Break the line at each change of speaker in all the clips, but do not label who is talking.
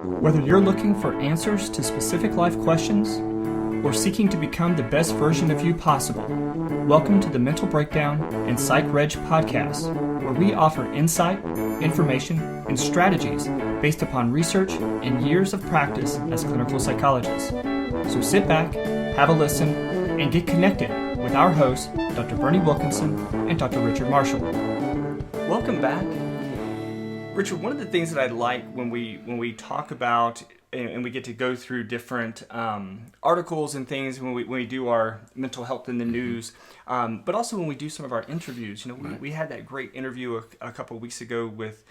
Whether you're looking for answers to specific life questions or seeking to become the best version of you possible, welcome to the Mental Breakdown and Psych Reg podcast, where we offer insight, information, and strategies based upon research and years of practice as clinical psychologists. So sit back, have a listen, and get connected with our hosts, Dr. Berney Wilkinson and Dr. Richard Marshall. Welcome back. Richard, one of the things that I like when we talk about and we get to go through different articles and things when we do our mental health in the news, but also when we do some of our interviews. We had that great interview a couple of weeks ago with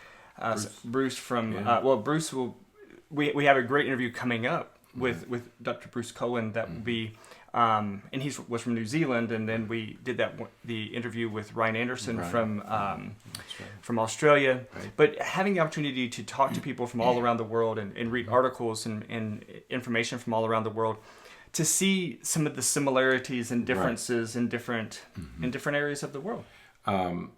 Bruce from Bruce will. We have a great interview coming up with Dr. Bruce Cohen that will be. And he was from New Zealand, and then we did the interview with Ryan Anderson from Australia. Right. But having the opportunity to talk to people from all around the world and read articles and information from all around the world, to see some of the similarities and differences in different areas of the world.
Who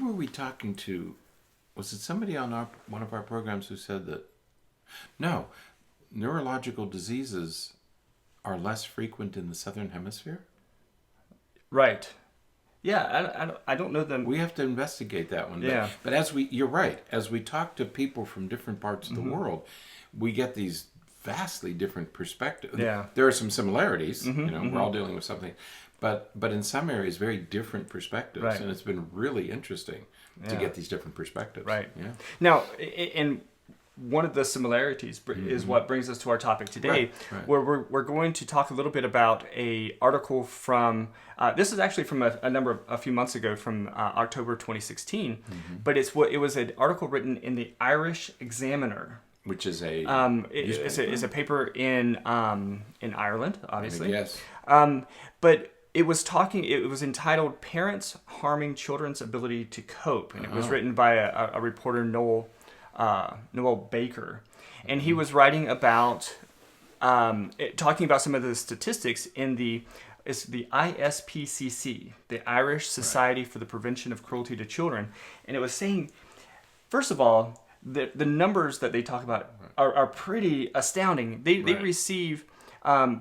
were we talking to? Was it somebody on one of our programs who said that neurological diseases are less frequent in the Southern Hemisphere?
Right. Yeah, I don't know them.
We have to investigate that one.
Yeah.
But you're right. As we talk to people from different parts of the world, we get these vastly different perspectives.
Yeah.
There are some similarities. We're all dealing with something, but in some areas, very different perspectives,
right.
And it's been really interesting to get these different perspectives.
Right.
Yeah.
Now, and one of the similarities is what brings us to our topic today,
right.
where we're going to talk a little bit about a article from, this is actually from a few months ago, from October 2016, but it was an article written in the Irish Examiner,
which is a
is a paper in Ireland, obviously.
Yes.
But it was entitled "Parents Harming Children's Ability to Cope," and it was written by a reporter, Noel Baker, and he was writing about talking about some of the statistics in the ISPCC, the Irish Society for the Prevention of Cruelty to Children, and it was saying, first of all, the numbers that they talk about are pretty astounding. They receive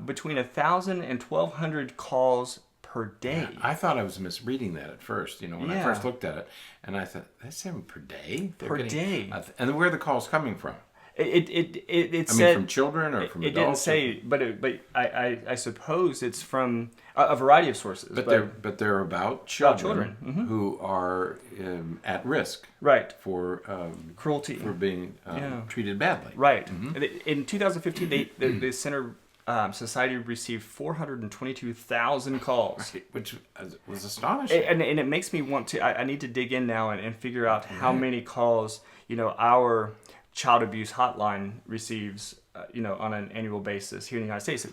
between 1,000 and 1,200 calls per day.
Yeah, I thought I was misreading that at first, when I first looked at it, and I thought, that's them per day?
Day.
And where are the calls coming from?
It said
from children or from
it
adults?
It didn't say, but I suppose it's from a variety of sources.
But they're about children, who are at risk,
right,
for
cruelty,
for being treated badly,
right. In 2015, the Center Society received 422,000 calls,
which was astonishing.
And it makes me want to. I need to dig in now and figure out how many calls our child abuse hotline receives, on an annual basis here in the United States.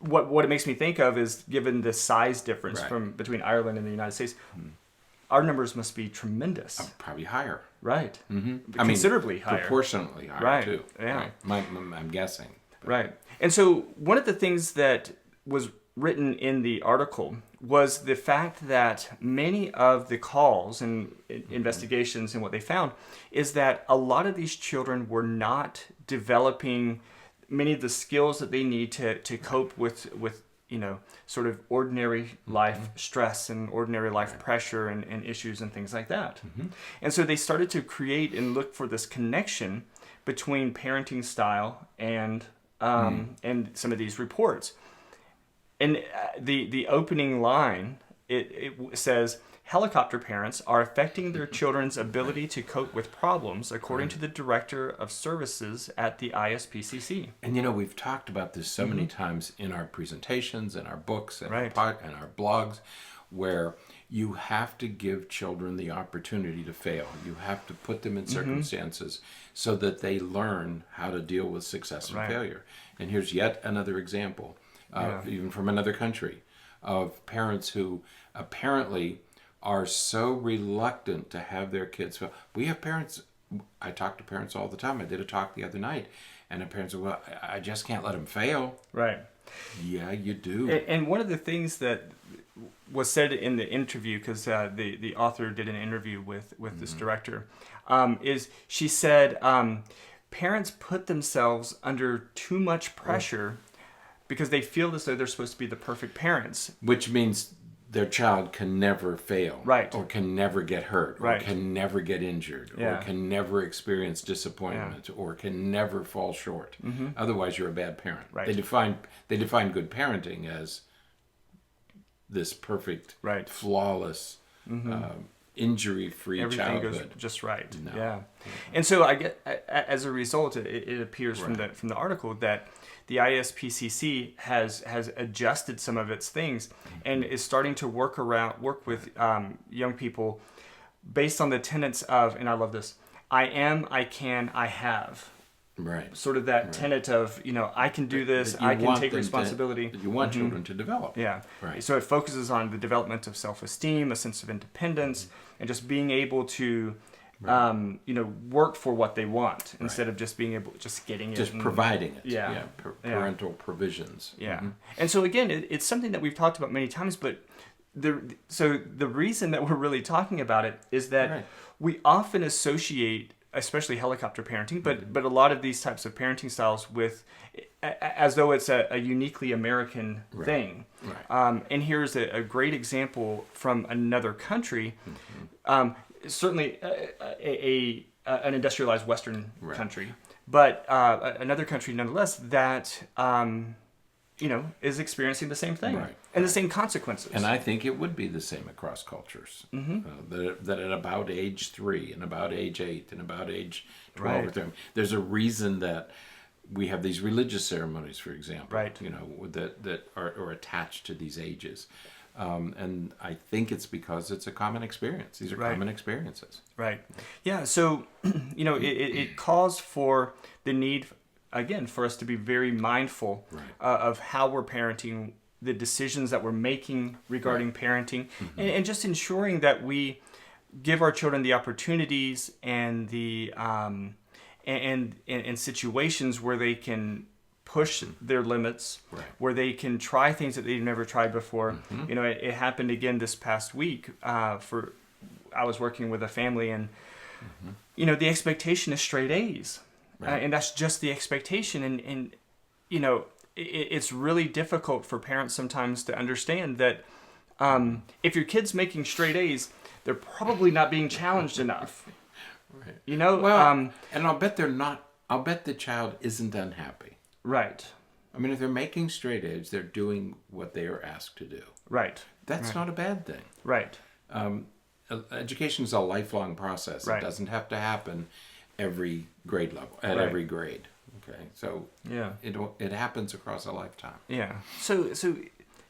What it makes me think of is, given the size difference between Ireland and the United States, our numbers must be tremendous.
Probably higher.
Right.
Mm-hmm.
Considerably higher.
Proportionately higher,
right.
too.
Yeah.
Right. I'm guessing.
Right. And so one of the things that was written in the article was the fact that many of the calls and investigations and what they found is that a lot of these children were not developing many of the skills that they need to cope with sort of ordinary life stress and ordinary life pressure and issues and things like that. And so they started to create and look for this connection between parenting style and some of these reports. And the opening line, it says, helicopter parents are affecting their children's ability to cope with problems, according to the director of services at the ISPCC.
And we've talked about this so many times in our presentations, in our books, and
right.
our blogs, where you have to give children the opportunity to fail. You have to put them in circumstances so that they learn how to deal with success and failure. And here's yet another example, even from another country, of parents who apparently are so reluctant to have their kids fail. We have parents, I talk to parents all the time. I did a talk the other night, and the parents are, well, I just can't let them fail.
Right.
Yeah, you do.
And one of the things that was said in the interview, because the author did an interview with this director, is she said parents put themselves under too much pressure because they feel as though they're supposed to be the perfect parents.
Which means their child can never fail.
Right.
Or can never get hurt.
Right.
Or can never get injured.
Yeah.
Or can never experience disappointment. Or can never fall short. Mm-hmm. Otherwise, you're a bad parent.
Right.
They define good parenting as this perfect, flawless, injury-free childhood.
Everything goes just right.
No.
Yeah. And so I get, as a result, it appears from the article that the ISPCC has adjusted some of its things and is starting to work with young people based on the tenets of, and I love this, I am, I can, I have.
Right.
Sort of that tenet of, I can do this, I can take responsibility.
You want children to develop.
Yeah.
Right.
So it focuses on the development of self-esteem, a sense of independence, and just being able to, work for what they want instead of just being able, just getting it.
Just providing it.
Yeah.
Parental provisions.
Yeah.
Mm-hmm.
And so again, it's something that we've talked about many times, but the reason that we're really talking about it is that we often associate, especially helicopter parenting, but a lot of these types of parenting styles with, as though it's a uniquely American thing.
Right.
And here's a great example from another country, certainly an industrialized Western country, but another country nonetheless that is experiencing the same thing and the same consequences.
And I think it would be the same across cultures. That at about age 3 and about age 8 and about age 12 or 13, there's a reason that we have these religious ceremonies, for example, that are attached to these ages. And I think it's because it's a common experience. These are common experiences.
Right. Yeah. So, it calls for the need, again, for us to be very mindful of how we're parenting, the decisions that we're making regarding parenting, and just ensuring that we give our children the opportunities and the and situations where they can push their limits, where they can try things that they've never tried before. It happened again this past week. I was working with a family, and the expectation is straight A's. And that's just the expectation. And it's really difficult for parents sometimes to understand that if your kid's making straight A's, they're probably not being challenged enough.
And I'll bet they're not. I'll bet the child isn't unhappy.
Right.
I mean, if they're making straight A's, they're doing what they are asked to do.
Right.
That's not a bad thing.
Right.
Education is a lifelong process. It doesn't have to happen every grade level, at every grade. Okay, so it happens across a lifetime.
Yeah. So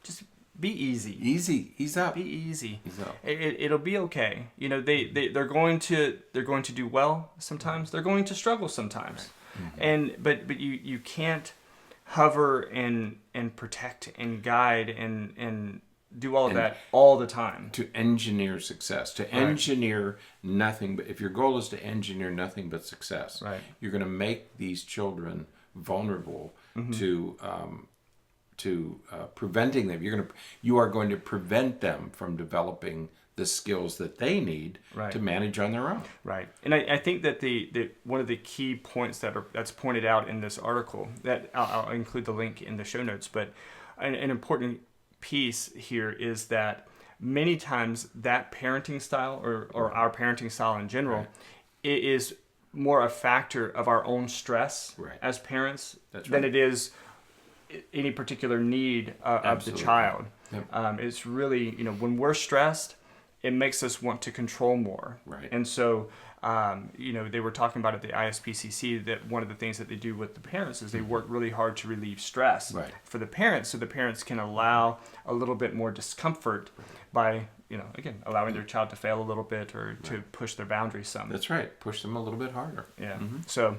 just be easy.
Ease up.
Be easy.
Ease up.
It'll be okay. They're going to do well sometimes. They're going to struggle sometimes. And but you can't hover and protect and guide and do all of that all the time.
To engineer success, to engineer nothing but, if your goal is to engineer nothing but success, you're going to make these children vulnerable to preventing them. You are going to prevent them from developing the skills that they need to manage on their own. Right.
And I think that the one of the key points that's pointed out in this article, that I'll include the link in the show notes, but an important piece here is that many times that parenting style or our parenting style in general it is more a factor of our own stress as parents than it is any particular need of the child. It's really, when we're stressed, it makes us want to control more. And so, they were talking about at the ISPCC that one of the things that they do with the parents is they work really hard to relieve stress for the parents, so the parents can allow a little bit more discomfort by, again, allowing their child to fail a little bit or to push their boundaries some.
That's right. Push them a little bit harder.
Yeah. So,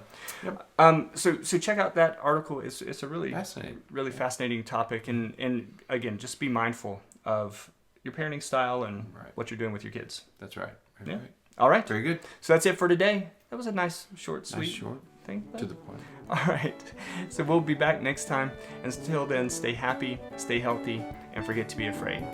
so check out that article. It's a really fascinating topic, and again, just be mindful of your parenting style and what you're doing with your kids.
That's right.
All right.
Very good.
So that's it for today. That was a nice, short, sweet.
Nice, short.
think?
To the point.
All right. So we'll be back next time. Until then, stay happy, stay healthy, and forget to be afraid.